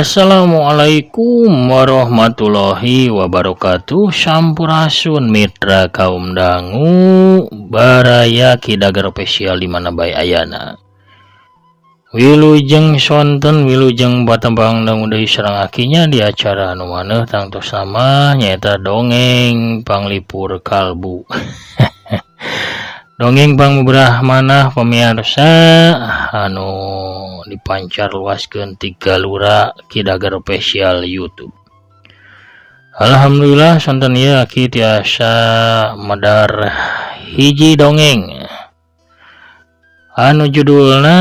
Assalamualaikum warahmatullahi wabarakatuh. Sampurasun mitra kaum dangu baraya kidagar spesial di mana bae ayana. Wilujeng sonten wilujeng batembang dangu deui sareng akinya di acara anu maneh tangtos nama nyaeta dongeng panglipur kalbu. Dongeng pangmubrah manah pemirsa anu dipancar luaskeun ti galura kidagar spesial YouTube. Alhamdulillah sonten ieu aki tiasa medar hiji dongeng anu judulna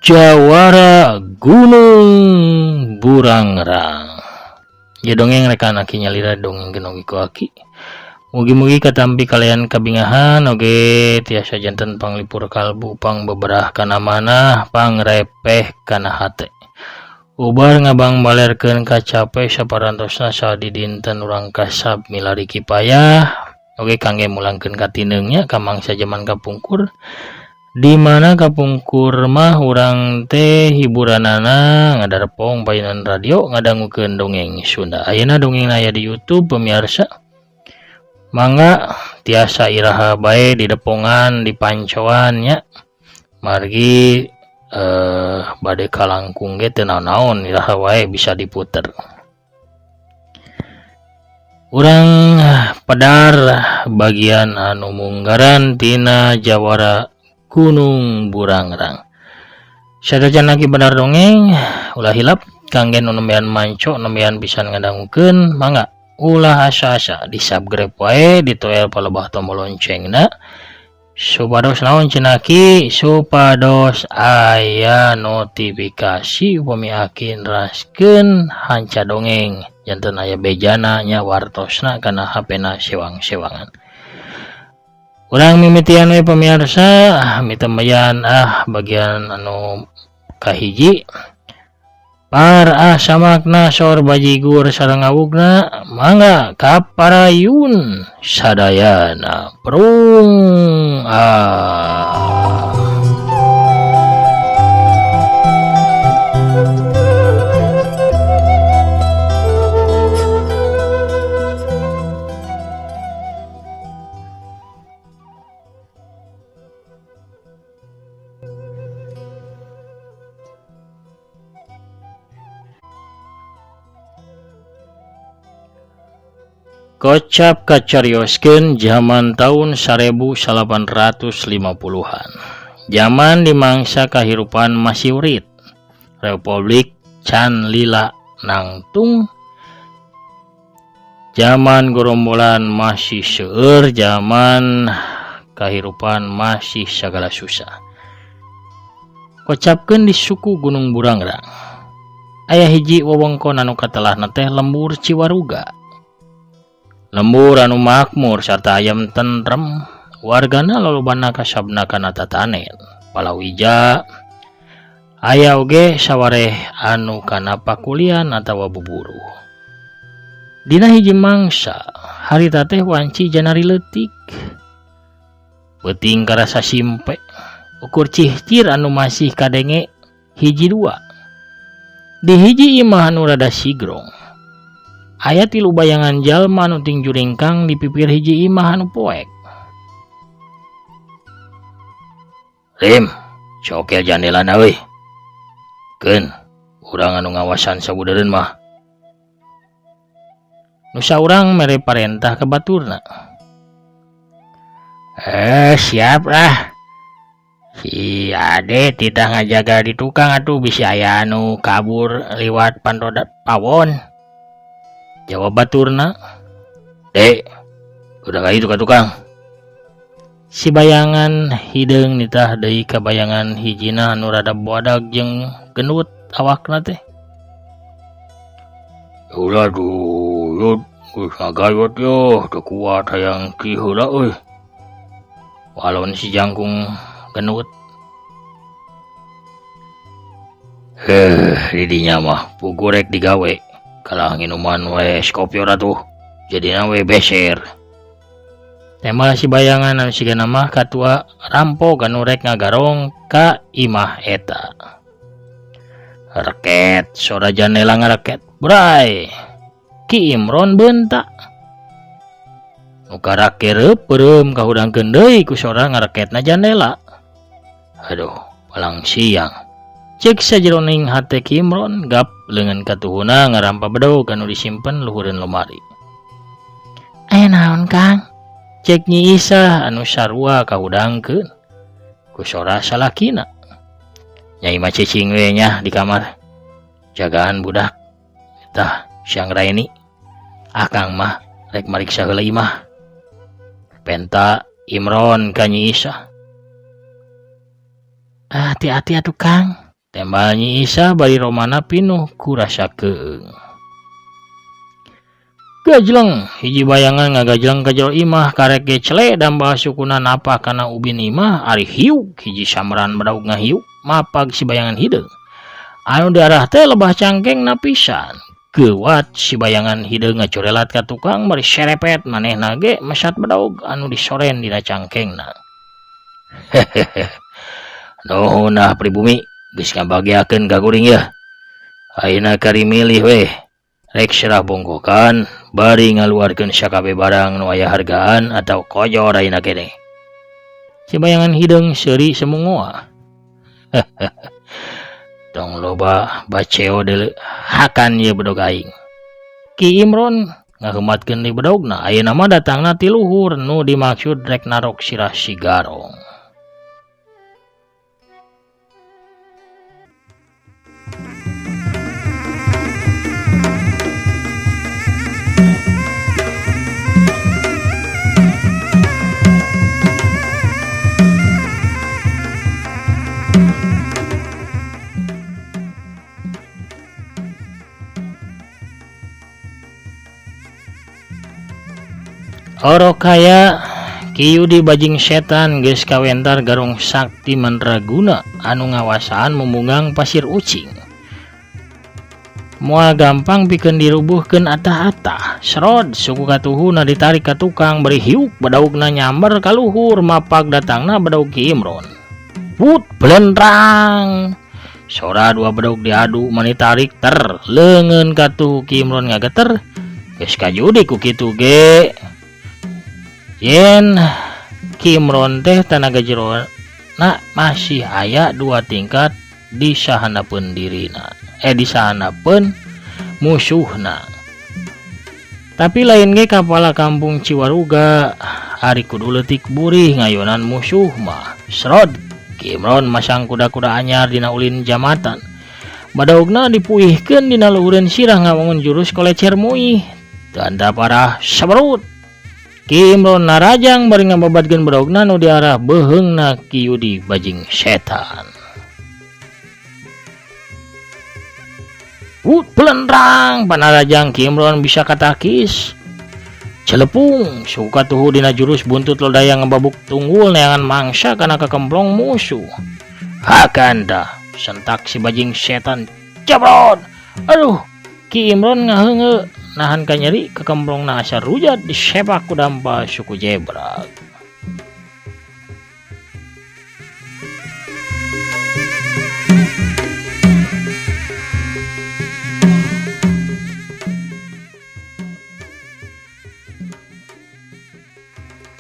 Jawara Gunung Burangrang. Ieu dongeng rekan aki nyalira dongeng genogi ku aki. Mugi-mugi katampi kalian kabingahan oge tiasa janten panglipur kalbu pang beberah kana manah pangrepeh kana hate. Ubar ngabang balerkeun kacape saparantosna sadi dinten urang kasab milari kipayah oge kangge mulangkeun katindeungnya ka mangsa jaman kapungkur di mana kapungkur mah urang teh hiburanana ngadarepong payunan radio ngadangukeun dongeng Sunda. Ayeuna dongeng aya di YouTube pemirsa. Mangga tiasa iraha bae di depongan di pancoan nya margi bade kalangkung ge teu naon-naon iraha wae bisa diputer. Urang pedar bagian anu munggaran tina Jawara Gunung Burangrang. Sadajan lagi benar dongeng ulah hilap kangge nu nembean manco nembean pisan ngadangukeun mangga ulah asa-asa di subscribe wae ditoel palebah tombol loncengna supados naon cenah ki supados aya notifikasi upami aki neraskeun hanca dongeng janten aya bejana nya wartosna kana HP-na sewang-sewangan. Urang mimitian we pamirsa mitembayan bagian anu kahiji par samakna sor bajigur sareng awugna mangga kaparayun sadayana prung Kocap kacarioskeun zaman tahun 1850-an. Zaman di mangsa kahirupan masih urit. Republik Can Lila Nangtung. Zaman gerombolan masih seueur, zaman kahirupan masih sagala susah. Kocapkeun di suku Gunung Burangrang. Aya hiji wewengkon anu katelahna teh lembur Ciwaruga. Lembur anu makmur sarta ayam tentrem wargana lolobana kasabna kana tatanen palawija aya oge sawareh anu kana pakulian atawa buburu. Dina hiji mangsa harita teh wanci janari leutik beuting karasa simpe ukur cihcir anu masih kadenge hiji dua di hiji imah anu rada sigrong. Aya tilu bayangan jalma anu tingju ringkang di pipir hiji imah anu poek. Rim, cokel jandelana euy. Keun, urang anu ngawasan sabudeureun mah. Nu saurang mere parentah ka baturna. Siap lah. Si Ade titah ngajaga di tukang atuh bisi aya anu kabur liwat panroda pawon. Jawab baturna. Dek, udah gak itu ka tukang. Si bayangan hideung nitah deui ka bayangan hijina anu rada boadag jeung gendut awakna teh. Ulah duh, geus ngagayot yo, teu kuat hayang ki heula euy. Walon si jangkung gendut. Di dinya mah pugurek digawe. Kalah minuman we skopio ratuh jadina we beser. Tema si bayangan anu sigana mah katua rampok anu rek ngagarong ka imah eta. Raket, sora jandela ngaraket. Bray, Ki Imron bentak. Nuka rakereup peureum kahudangkeun deui ku sora ngaraketna jandela. Aduh, palang siang. Cek sajeroning hate Ki Imron gap leungeun katuhuna ngarampa bedog anu disimpen luhureun lemari. Naon Kang? Cek Nyi Isa anu sarua kahudangkeun ku sora salakina. Nyai mah cicing we nya di kamar. Jagaan budak. Tah siang raini. Akang mah rek mariksa heula mah. Penta Imron ka Nyi Isa. Hati-hati atuh Kang. Tembal Nyi Isa bari romana pinuh ku rasa keung. Gajleng hiji bayangan ngagajleng ka jero imah karek ge cele damba sukuna napa kana ubin imah ari hiuk hiji samran badaug ngahiuk mapag si bayangan hideung. Anu diarah teh lebah cangkeng na pisan. Geuwat si bayangan hideung ngacorelat ka tukang bari serepet manehna ge mesat badaug anu disoren dina cangkengna. Hehehe. Nuhun pribumi geus ngabagiakeun ka kuring yeuh. Ayeuna kari milih we. Rek serah bongkokan bari ngaluarkeun sakabe barang nu aya hargaan atau kojor ayeuna keneh. Si bayangan hideung seuri semungoa. Tong loba baceo deuleu hakan ieu bedog aing. Ki Imron ngaheumatkeun di bedogna ayeuna mah datangna ti luhur nu dimaksud rek narok sirah si garong. Orokaya Ki Yudi bajing setan geus kawentar garong sakti mandraguna anu ngawasaan memunggang pasir ucing. Moal gampang pikeun dirubuhkeun atah-atah. Serod suku katuhuna ditarik ka tukang bari hiuk badaugna nyamber ka luhur mapag datangna badaug Ki Imron. Put belentrang. Sora dua badaug diadu mani tarik ter leungeun katuh Ki Imron ngageter. Geus kajudi ku kitu ge. Yen Ki Imron teh tanaga jero na masih aya 2 tingkat di sahanapeun dirina. Di sahanapeun musuhna. Tapi lain ge kapala kampung Ciwaruga ari kudu leutik burih ngayonan musuh mah. Srod Ki Imron masang kuda-kuda anyar dina ulin jamatan. Badaugna dipuihkeun dina luhureun sirah ngawangun jurus kolecer muih. Tanda parah sabarut. Ki Imron narajang bari ngababadkeun badaugna nu diarah beheungna Ki Yudi bajing setan. Pelendrang panarajang Ki Imron bisa katakis. Celepung suka tuhu dina jurus buntut lodaya ngababuk tunggul neangan mangsa kana kekemplong musuh. Hakanda sentak si bajing setan cebrot. Aduh, Ki Imron ngaheunge nahan ka nyeri kekemplongna asa rujat disepak ku dampa suku jebrak.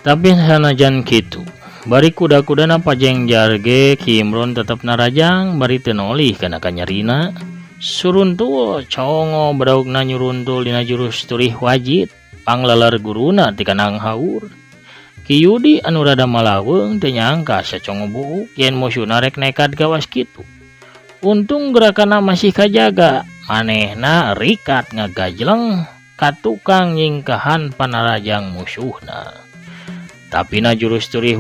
Tapi sanajan kitu, bari kuda-kudana pajengjar ge Ki Imron tetep narajang bari teu nolih kana kanyarina. Suruntul congo badaugna nyuruntul dina jurus turih wajit pangleler guruna ti kanang haur. Ki Yudi anu rada malaweung teu nyangka sacongo buuk yen musuhna rek nekat gawas kitu. Untung gerakanna masih kajaga, manehna rikat ngagajleng ka tukang nyingkahan panarajang musuhna. Tapi na jurus turih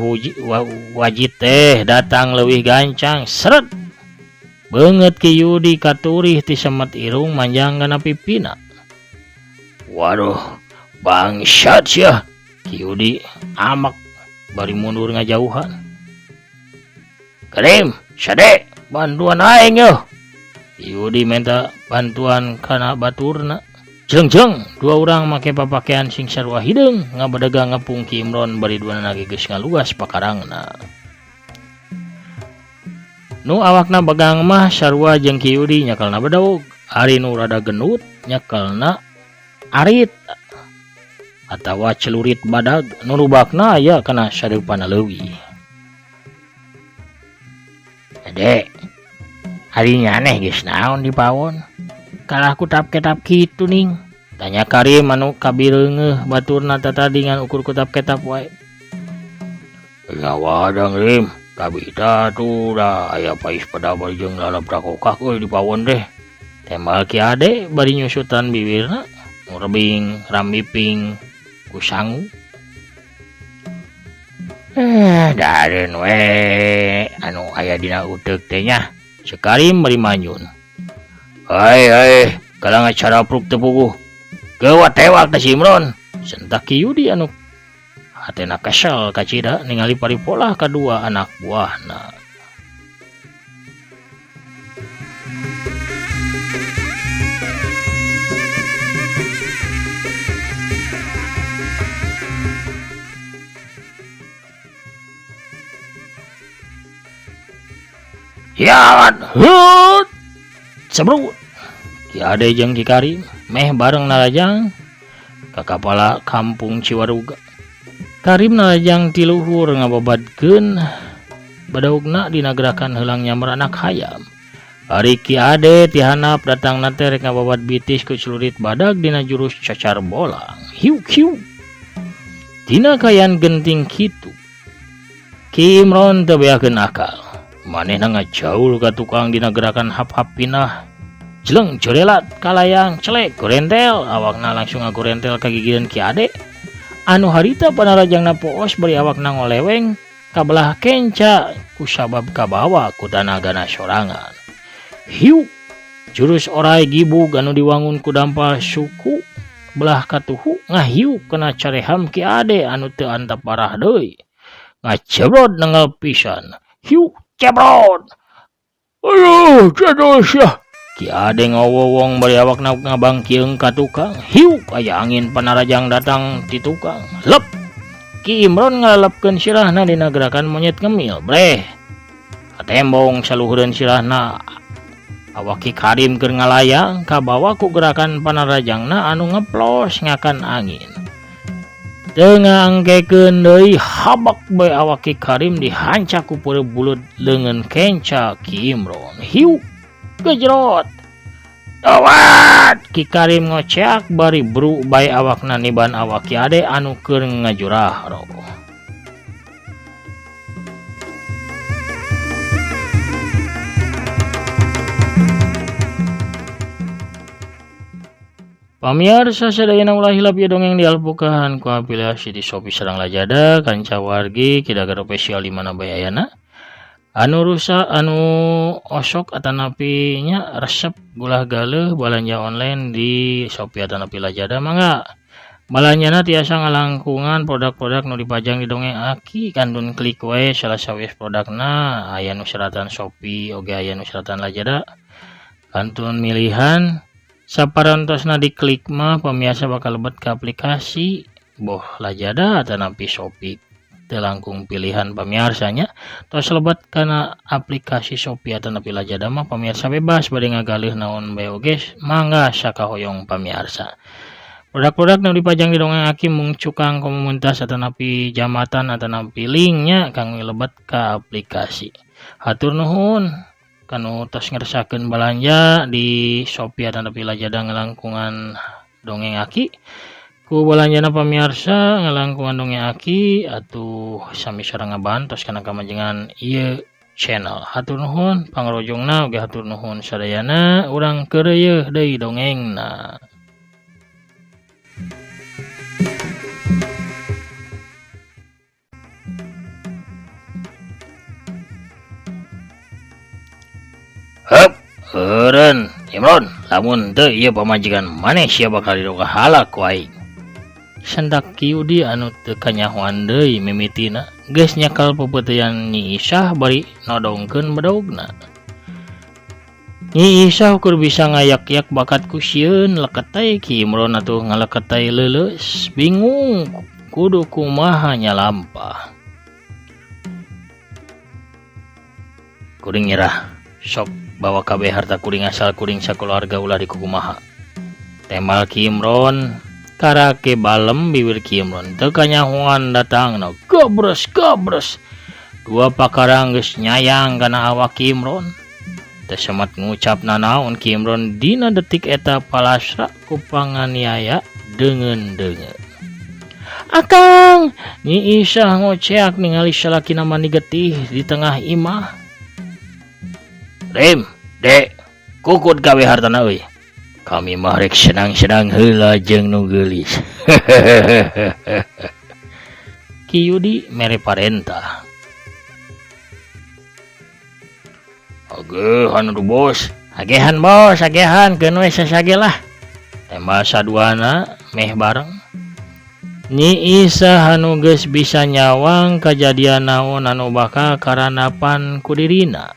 wajit teh datang leuwih gancang seret. Beungeut Ki Yudi katurih ti semet irung manjang kana pipina. Waduh, bangsat sia. Ki Yudi amak bari mundur ngajauhan. Kerim, sade, bantuan aing yo. Ki Yudi minta bantuan kana baturna. Jeng-jeng, 2 urang make papakaian sing sarua hideung ngabadagang ngepung Ki Imron bari duana ge geus ngaluas pakarangna. Nu awakna bagang mah sarua jeung Ki Yudi nyakelna bedaug, ari nu rada genut nyakelna arit atawa celurit badag, nu rubakna aya kana sareupana leuwih. Dek, hari nyaneh geus naon di pawon? Kalah kutap-ketap kitu ning. Tanya Karim anu kabireungeuh baturna tadi ngan ukur kutap-ketap wae. Ngawadang Rim, kabita tuh dah aya pais pada bari jeung lalap rakokak euy di pawon deh. Tembal Ki Ade bari nyusutan bibirna, nu rebing rambiping ku sangu. Dareun we anu aya dina uteug teh nya. Sekarim bari manyun. Hai, kalang acara pruk teu puguh. Geuwat tewak da si Imron. Sentak Ki Yudi anu hatena kesel kacida ningali paripolah kadua anak buahna. Yawan hut sebrut Ki Ade jeung Ki Karim meh bareng narajang ka kapala kampung Ciwaruga. Karim narajang ti luhur ngababadkeun badaugna dina gerakan heulang nyamar anak hayam. Ari Ki Ade ti handap datangna teh rek ngababad bitis ku celurit badag dina jurus cacar bolang. Hiu hiu. Dina kayan genting kitu Ki Imron teu beakeun akal. Manehna ngajaul ka tukang dina gerakan hap-hap pinah. Jeleng jorelat kalayang celek gorentel, awakna langsung ngagorentel ka gigireun Ki Ade. Anu harita panarajangna poos bari awakna ngoleweng kabelah kenca ku sabab kabawa ku tanagana sorangan. Hiu jurus orai gibug anu diwangun ku dampal suku belah katuhu ngahiu kena careham Ki Ade anu teu antap parah deui. Ngacebrod nengal pisan. Hiu cebrod. Aduh, jadosah. Ki Ade ngowowong bari awakna ngabangkieung ka tukang. Hiu aya angin panarajang datang ti tukang. Lep. Ki Imron ngalalepkeun sirahna dina gerakan monyet ngemil. Breh. Katembong saluhureun sirahna. Awak Ki Karim keur ngalayang kabawa ku gerakan panarajangna anu ngeplos ngakan angin. Tengah angkekeun deui habak bae awak Ki Karim dihancak ku peureuh bulut leungeun kenca Ki Imron. Hiu gejrot. Dawat Ki Karim ngoceak bari bru bae awakna niban awak Ki Ade anu keur ngajurah rogoh. Pamirsa sadayana ulah hilap ya dongeng di alpukahan ku aplikasi di Shopee sareng Lazada kanca wargi kidagar spesial di mana bae ayana. Anu rusak anu osok atanapi nya resep gulah galeuh balanja online di Shopee atanapi Lazada mangga. Balanjana tiasa ngalangkungan produk-produk nu dipajang di dongeng aki kandun klik wae salah sawis produkna aya nu seratan Shopee oge aya nu seratan Lazada. Kantun milihan saparantosna diklik mah pamiasa bakal lebet ke aplikasi boh Lazada atanapi Shopee. Langkung pilihan pamiarsanya tos lebet kana aplikasi Shopee atanapi Lazada mah pamirsa bebas bade ngagalih naon bae oge mangga sakahoyong pamirsa. Produk-produk nu dipajang di dongeng aki mung cukang komunitas atanapi jamatan atanapi linknya kangge lebet ka aplikasi. Hatur nuhun kanu tos ngeresakeun balanja di Shopee atanapi Lazada ngelangkungan dongeng aki. Ku balanjana pamirsa ngelangkungan dongeng aki atuh sami sareng ngabantos kana kamajengan ieu channel. Hatur nuhun pangrojongna oge hatur nuhun sadayana urang keureueuh deui dongengna. Heup, eureun Imron, lamun teu ieu pamajikan maneh sia bakal didoga halak ku aing. Sendak Ki Yudi anu teu kanyahoan deui mimitina geus nyakal pepeuteyan Nyi Isah bari nodongkeun badaugna. Nyi Isah ukur bisa ngayak-yak bakat ku sieun leketay Ki Imron atuh ngaleketay leuleus bingung kudu kumaha nyalampah. Kuring nyerah. Sok bawa kabeh harta kuring asal kuring sakeluarga ulah di kukumaha. Temal Ki Imron karake balem bibir Ki Imron teu kanyahoan datangna. Gabres. Dua pakarang geus nyayang kana awak Ki Imron. Teu semet ngucap nanaon Ki Imron dina detik eta palasra ku panganiaya deungeun-deungeun. Akang, Nyi Isah ngoceak ningali salakina mani getih di tengah imah. Rim, Dek, kukut gawe hartana euy. Kami mah rek senang-senang heula jeung nu geulis. Ki Yudi mere parentah. Agehan atuh bos. Agehan bos, agehan keun we sasage lah. Tembal saduana meh bareng. Nyi Isah anu geus bisa nyawang kajadian naon anu bakal karanapan ku dirina.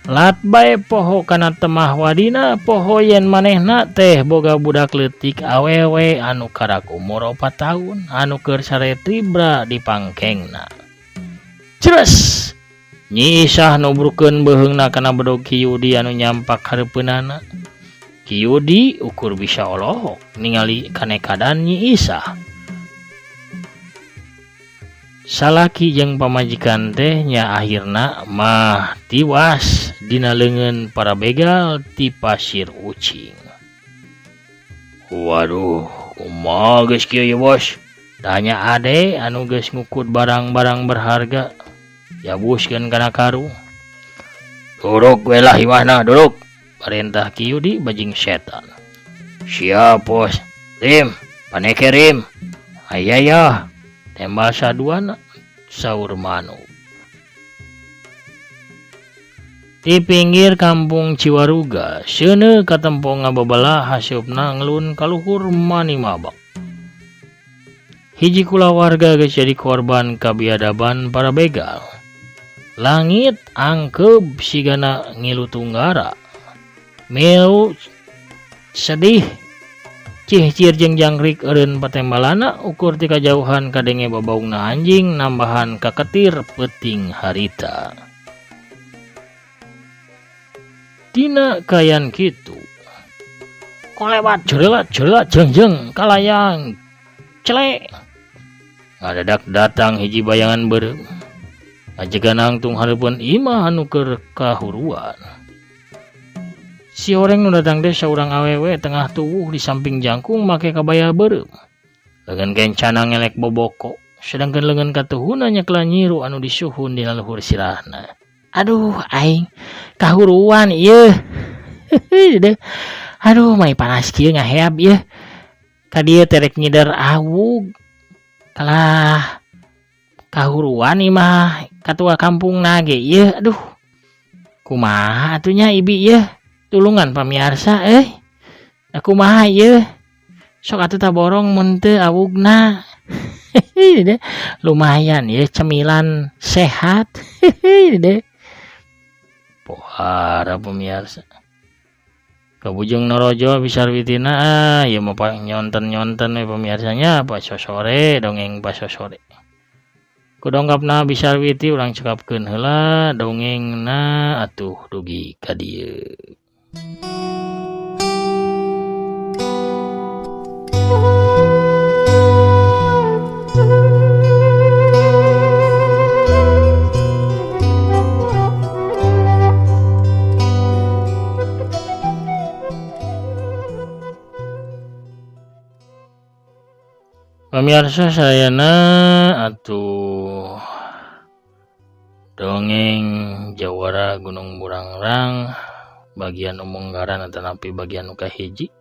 Lat bae poho kana temah wadina poho yen manehna teh boga budak leutik awewe anu karak umur 4 tahun anu keur saretibra di pangkengna. Ceres. Nyi Isah nubrukeun beheungna kana bedog Ki Yudi anu nyampak hareupeunana. Ki Yudi ukur bisa olohok ningali kanekadan Nyi Isah. Salaki jeung pamajikan teh nya akhirna mah tiwas dina leungeun para begal ti pasir ucing. Waduh, kumaha geus kieu ya bos? Tanya ade anu geus ngukut barang-barang berharga. Yabuskeun kana karung. Duruk we lah imahna, duruk. Parentah Ki Yudi bajing setan. Siap bos. Rim, paneke Rim. Aya. Tembal saduana saur manuk. Di pinggir kampung Ciwaruga, seuneu katempo ngababelah haseupna ngelun kaluhur mani mabak. Hiji kula warga geus jadi korban kabiadaban para begal. Langit angkeb sigana ngilu tunggara. Milu sedih cih-cir jeung jangkrik eureun patembalana ukur ti kajauhan kadenge babaungna anjing nambahan kaketir peuting harita. Dina kayan kitu. Kolewat jeurelat jeung kalayang celek. Ngadadak datang hiji bayangan beureum. Ajegan tung hareupeun imah anu keur kahuruan. Si orang nu datang teh saurang awewe tengah tuwuh di samping jangkung make kabaya beureum. Leungeun kencana ngelek boboko, sedangkeun leungeun katuhuna nyekla nyiru anu disuhun dina luhur sirahna. Aduh aing kahuruan ieu. Aduh mai panas kieu ngaheab ieu. Ka dieu terek nyidar awug. Kalah kahuruan imah katua kampungna ge ieu. Aduh. Kumaha atuh nya ibi ieu? Tulungan pamiarsa aku mah ieu sok atuh taborong mun teu awugna. Lumayan ya cemilan sehat. Pohara pamiarsa kabujung norojo bisar witina ieu mah nyonten we pamiarsanya pas sore dongeng pas sore. Kudongkapna bisar witi urang cekapkeun heula dongengna atuh dugi ka dieu. Pemirsa sayana atuh dongeng Jawara Gunung Burangrang bagian umunggaran atanapi bagian nu kahiji.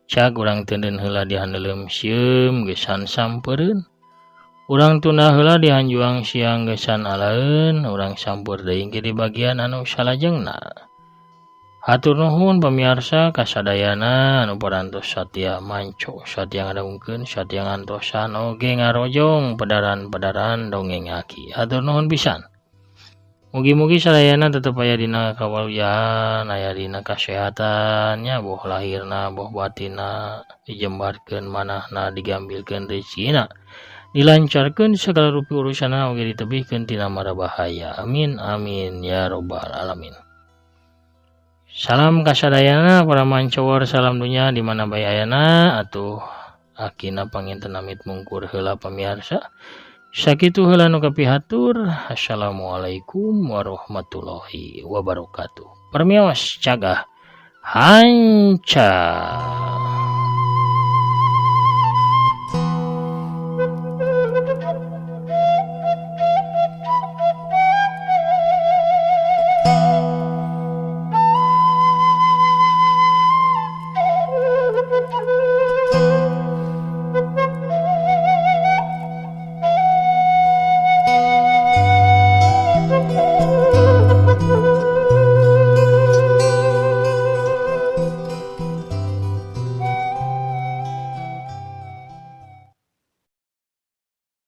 Cak urang teuneun heula di handeuleum sieum geus sampeureun. Urang tunda heula di hanjuang siang geus alaeun, urang sampeur deui di bagian anu salajengna. Hatur nuhun pamirsa kasadayana anu parantos satya manco, satya ngadangkeun, satya ngantosan oge ngarojong pedaran-pedaran dongeng aki. Hatur nuhun pisan. Mugi-mugi sadayana tetep aya dina kawaluyan, aya dina kasehatannya, boh lahirna, boh batinna, dijembarkeun manahna, digambilkeun rezekina. dilancarkeun segala rupi urusanna oge ditebihkeun tina mara bahaya. Amin amin ya robbal alamin. Salam kasadayana para mancowor salam dunya di mana bae ayana atuh akina panginten amit mungkur heula pamiarsa. Sakitu heula nu kapihatur. Assalamualaikum warahmatullahi wabarakatuh. Permios cagah hancur.